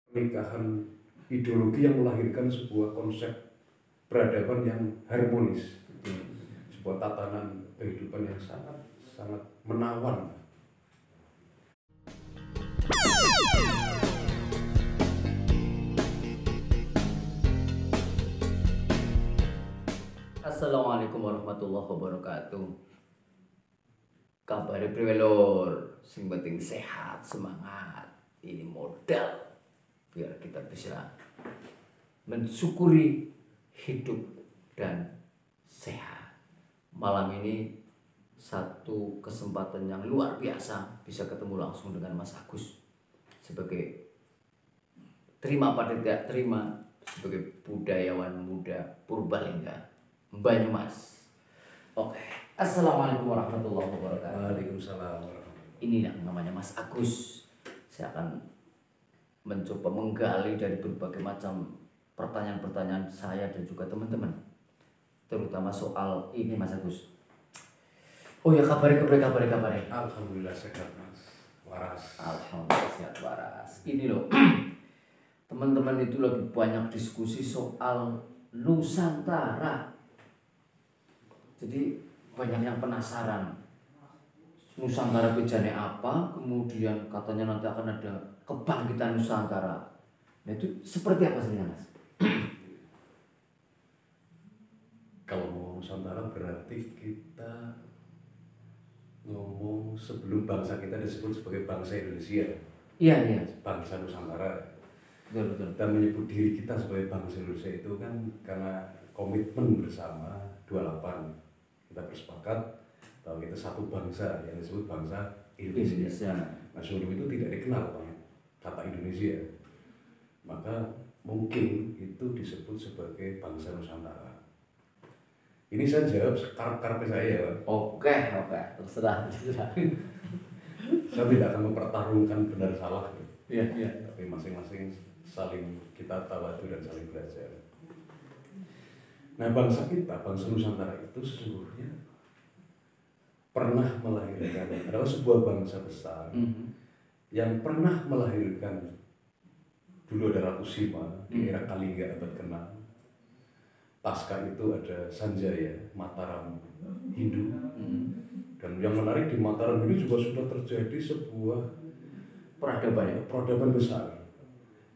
pernikahan ideologi yang melahirkan sebuah konsep peradaban yang harmonis, sebuah tatanan kehidupan yang sangat menawan. Assalamualaikum warahmatullahi wabarakatuh. Kabar priwe lur, sing penting sehat, semangat. Ini modal biar kita bisa mensyukuri hidup dan sehat. Malam ini satu kesempatan yang luar biasa bisa ketemu langsung dengan Mas Agus sebagai terima apa tidak terima sebagai budayawan muda Purbalingga, Banyumas. Oke, assalamualaikum warahmatullahi wabarakatuh. Waalaikumsalam. Ini yang namanya Mas Agus. Saya akan mencoba menggali dari berbagai macam pertanyaan-pertanyaan saya dan juga teman-teman, terutama soal ini Mas Agus. Oh ya, kabar. Alhamdulillah sehat Mas, waras. Alhamdulillah sehat waras. Ini loh, teman-teman itu lagi banyak diskusi soal Nusantara. Jadi banyak yang penasaran Nusantara bejane apa, kemudian katanya nanti akan ada kebangkitan Nusantara. Nah itu seperti apa sebenarnya Mas? Kalau mau Nusantara berarti kita ngomong sebelum bangsa kita disebut sebagai bangsa Indonesia. Iya. Bangsa Nusantara. Betul. Dan menyebut diri kita sebagai bangsa Indonesia itu kan karena komitmen bersama 28. Kita bersepakat bahwa kita satu bangsa yang disebut bangsa Indonesia. Nah sebelum itu tidak dikenal kata Indonesia, maka mungkin itu disebut sebagai bangsa Nusantara. Ini saya jawab karpe saya. Oke, terserah. Saya tidak akan mempertarungkan benar salah. Iya. Tapi masing-masing saling kita tawadu dan saling belajar. Nah bangsa kita, bangsa Nusantara itu sesungguhnya pernah melahirkan, adalah sebuah bangsa besar yang pernah melahirkan, dulu ada Ratu Sima di era Kalingga abad ke-6. Pasca itu ada Sanjaya, Mataram Hindu. Dan yang menarik di Mataram ini juga sudah terjadi sebuah peradaban besar.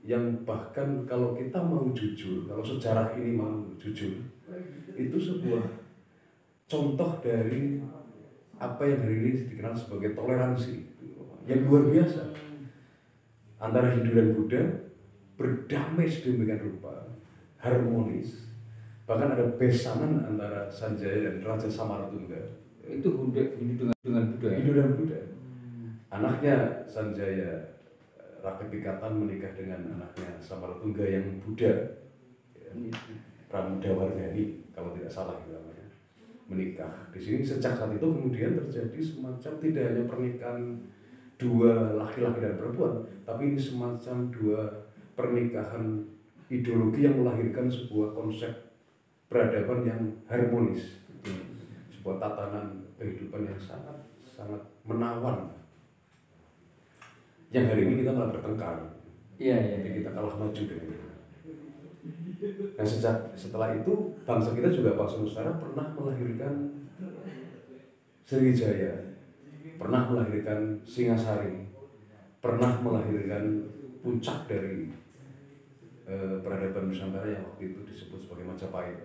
Yang bahkan kalau kita mau jujur, kalau sejarah ini mau jujur, itu sebuah contoh dari apa yang hari ini dikenal sebagai toleransi yang luar biasa antara Hindu dan Buddha, berdamai sedemikian rupa, harmonis. Bahkan ada besanan antara Sanjaya dan Raja Samaratungga. Itu Hindu dengan Buddha ya? Hindu dan Buddha. Anaknya Sanjaya Rakyat Pikatan menikah dengan anaknya Samaratungga yang Buddha, Pramudawardhani kalau tidak salah itu namanya, menikah. Di sini sejak saat itu kemudian terjadi semacam tidak hanya pernikahan dua laki-laki dan perempuan, tapi ini semacam dua pernikahan ideologi yang melahirkan sebuah konsep peradaban yang harmonis, sebuah tatanan kehidupan yang sangat menawan. Yang hari ini kita malah bertengkar. Jadi kita kalah maju dengan itu. Nah setelah itu bangsa kita juga, bangsa Nusantara pernah melahirkan Sriwijaya, pernah melahirkan Singasari, pernah melahirkan puncak dari peradaban Nusantara yang waktu itu disebut sebagai Majapahit.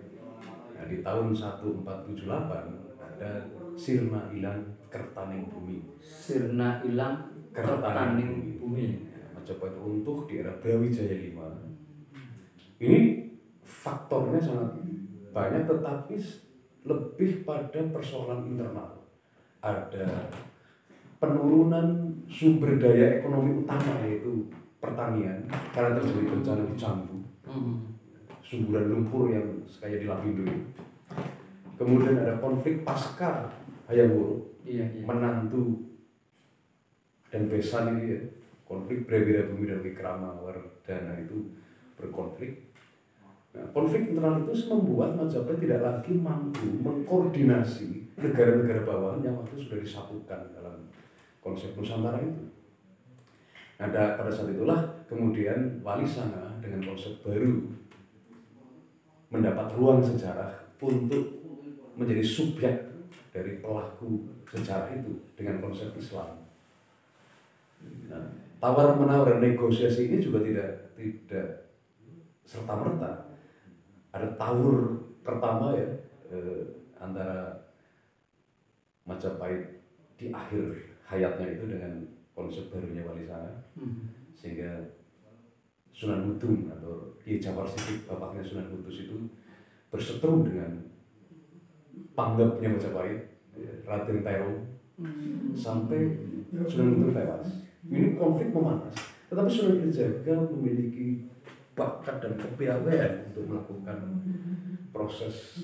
Nah di tahun 1478 ada Sirna Ilang Kertaning Bumi. Sirna Ilang Kertaning Bumi. Majapahit runtuh di era Brawijaya V. Ini faktornya sangat banyak, tetapi lebih pada persoalan internal. Ada penurunan sumber daya ekonomi utama, yaitu pertanian, karena terjadi bencana di Jambu, semburan lumpur yang kayak di Lapindo ini. Kemudian ada konflik pasca Hayam Wuruk, menantu dan besan ini ya, konflik Brebira-Bumi dan Wikramawardhana itu berkonflik. Nah, konflik internal itu membuat Majapahit tidak lagi mampu mengkoordinasi negara-negara bawahan yang waktu sudah disatukan dalam konsep Nusantara itu. Pada saat itulah kemudian Wali Sanga dengan konsep baru mendapat ruang sejarah untuk menjadi subjek dari pelaku sejarah itu dengan konsep Islam. Nah, tawar-menawar negosiasi ini juga tidak serta-merta. Ada tawur pertama ya antara Majapahit di akhir hayatnya itu dengan konsep barunya Wali Sanga, sehingga Sunan Kudus atau Ki Jafar Siddiq bapaknya Sunan Kudus itu berseteru dengan panggapnya Majapahit, Raden Tero, sampai Sunan Kudus tewas. Ini konflik memanas, tetapi Sunan Kalijaga memiliki bakat dan kepiawaian untuk melakukan proses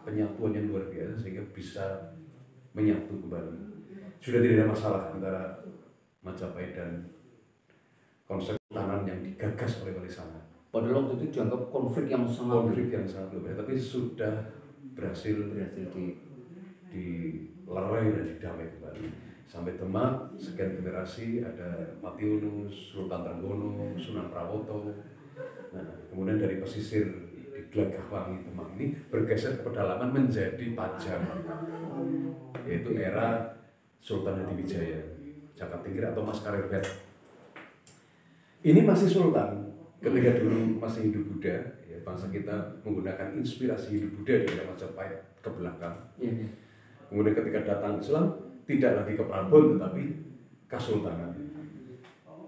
penyatuan yang luar biasa sehingga bisa menyatu kembali. Sudah tidak ada masalah antara Majapahit dan konsep tanan yang digagas oleh Wali Sanga. Padahal waktu itu dianggap konflik yang sangat luar biasa, tapi sudah berhasil dilerai dan didamai kembali. Sampai Demak, sekian generasi ada Matiunus, Sultan Trenggono, Sunan Prawoto. Nah, kemudian dari pesisir di Gelagahwangi Demak ini bergeser ke pedalaman menjadi Pajang, yaitu era Sultan Hadiwijaya, Jakatingkir atau Mas Karebet. Ini masih Sultan ketika dulu masih Hindu Buddha, ya, bangsa kita menggunakan inspirasi Hindu Buddha di era Majapahit ke belakang. Kemudian ketika datang Islam tidak lagi ke Prabon tetapi Kesultanan.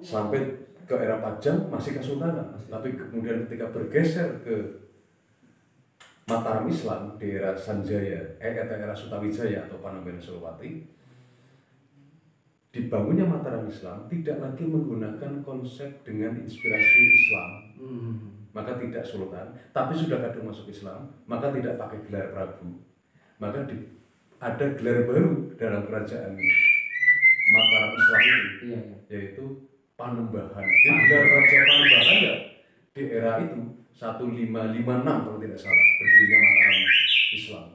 Sampai ke era Pajang masih Kesultanan, tapi kemudian ketika bergeser ke Mataram Islam di era Sanjaya, era Sutawijaya atau Panambena Solowati, dibangunnya Mataram Islam tidak lagi menggunakan konsep dengan inspirasi Islam, maka tidak Sultan, tapi sudah kadung masuk Islam, maka tidak pakai gelar Prabu, maka ada gelar baru dalam kerajaan Mataram Islam ini, yaitu Panembahan. Jadi gelar Raja Panembahan ya di era itu 1556 kalau tidak salah berdirinya Mataram Islam.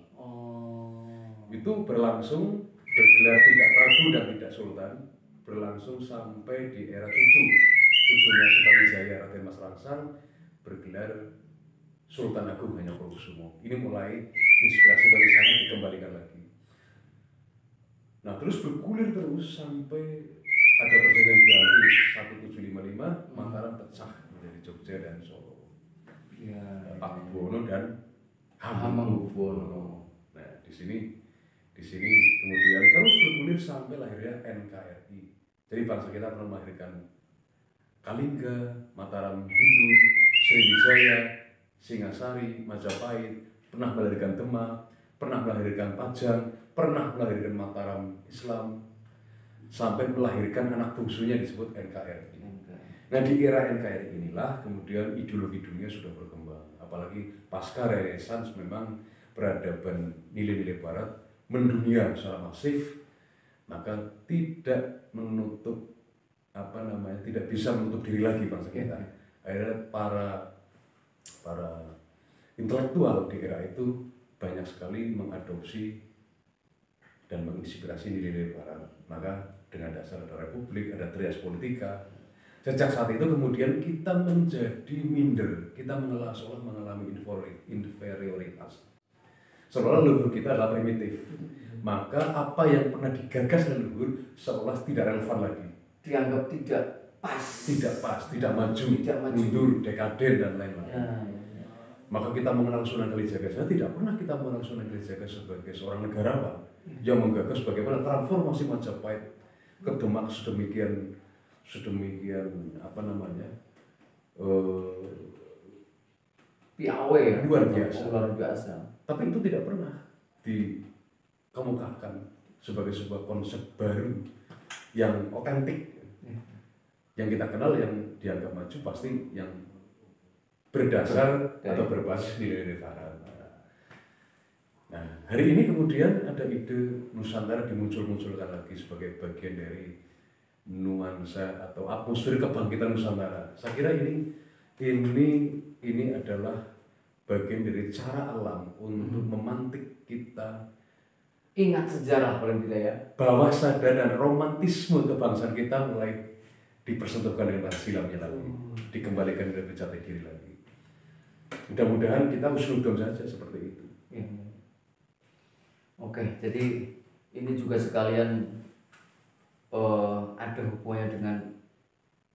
Itu berlangsung bergelar tidak Prabu dan tidak Sultan, berlangsung sampai di era cucunya Sutawijaya Raden Mas Rangsang bergelar Sultan Agung Hanyokrokusumo. Ini mulai inspirasi Wali Sanga dikembalikan lagi. Nah, terus bergulir terus sampai ada perjanjian Giyanti 1755, Mataram pecah menjadi Jogja dan Solo. Pakubuwono dan Hamengkubuwono. Nah, di sini kemudian terus bergulir sampai lahirnya NKRI. Jadi bangsa kita pernah melahirkan Kalingga, Mataram Hindu, Sriwijaya, Singasari, Majapahit, pernah melahirkan Demak, pernah melahirkan Pajang, pernah melahirkan Mataram Islam, sampai melahirkan anak bungsunya disebut NKRI. Nah, di era NKRI inilah kemudian ideologi dunia sudah berkembang, apalagi pasca Renaissance memang peradaban nilai-nilai Barat mendunia secara masif, maka tidak bisa menutup diri lagi bangsa kita. Akhirnya para intelektual di era itu banyak sekali mengadopsi dan menginspirasi nilai-nilai Barat. Maka dengan dasar ada republik, ada trias politika. Sejak saat itu kemudian kita menjadi minder, kita seolah mengalami inferioritas. Seolah leluhur kita adalah primitif. Maka apa yang pernah digagas leluhur seolah tidak relevan lagi. Dianggap tidak pas, tidak maju, mundur, dekaden dan lain-lain. Maka kita mengenal Sunan Kalijaga. Saya tidak pernah kita mengenal Sunan Kalijaga sebagai seorang negarawan yang menggagas bagaimana transformasi Majapahit ke Demak sedemikian piawe ya, luar biasa. Tapi itu tidak pernah dikemukakan sebagai sebuah konsep baru yang otentik. Yang kita kenal, yang dianggap maju pasti yang berdasar atau berbasis nilai-nilai Barat. Nah, hari ini kemudian ada ide Nusantara dimuncul-munculkan lagi sebagai bagian dari nuansa atau atmosfer kebangkitan Nusantara. Saya kira ini adalah bagian dari cara alam untuk memantik kita ingat sejarah paling tidak ya. Bawah sadar dan romantisme kebangsaan kita mulai dipersentuhkan dengan silamnya lagi, dikembalikan ke jati diri lagi. Mudah-mudahan kita husnudon saja seperti itu. Ya. Oke, jadi ini juga sekalian ada hubungannya dengan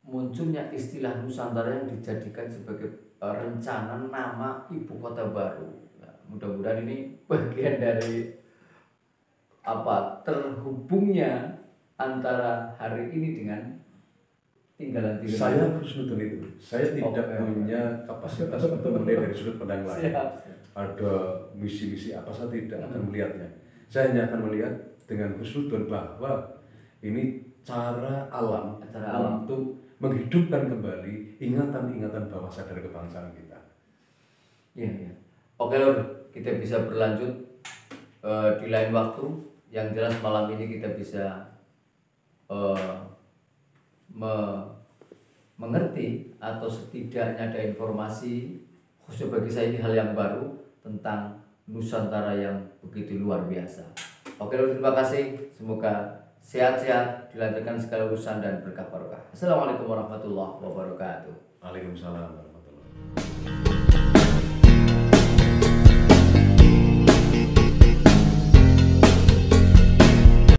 munculnya istilah Nusantara yang dijadikan sebagai rencana nama ibu kota baru. Nah, mudah-mudahan ini bagian dari terhubungnya antara hari ini dengan tinggalan. Saya husnudon itu. Saya tidak punya kapasitas untuk melihat dari sudut pandang lain. Ada misi-misi apa, saya tidak akan melihatnya. Saya hanya akan melihat dengan husnudon bahwa ini cara alam untuk menghidupkan kembali ingatan-ingatan bawah sadar kebangsaan kita. Iya, iya. Oke Lur, kita bisa berlanjut di lain waktu. Yang jelas malam ini kita bisa mengerti atau setidaknya ada informasi, khususnya bagi saya ini hal yang baru tentang Nusantara yang begitu luar biasa. Oke Lur, terima kasih. Semoga sehat-sehat, dilancarkan segala urusan dan berkah barokah. Assalamualaikum warahmatullahi wabarakatuh. Waalaikumsalam warahmatullahi wabarakatuh.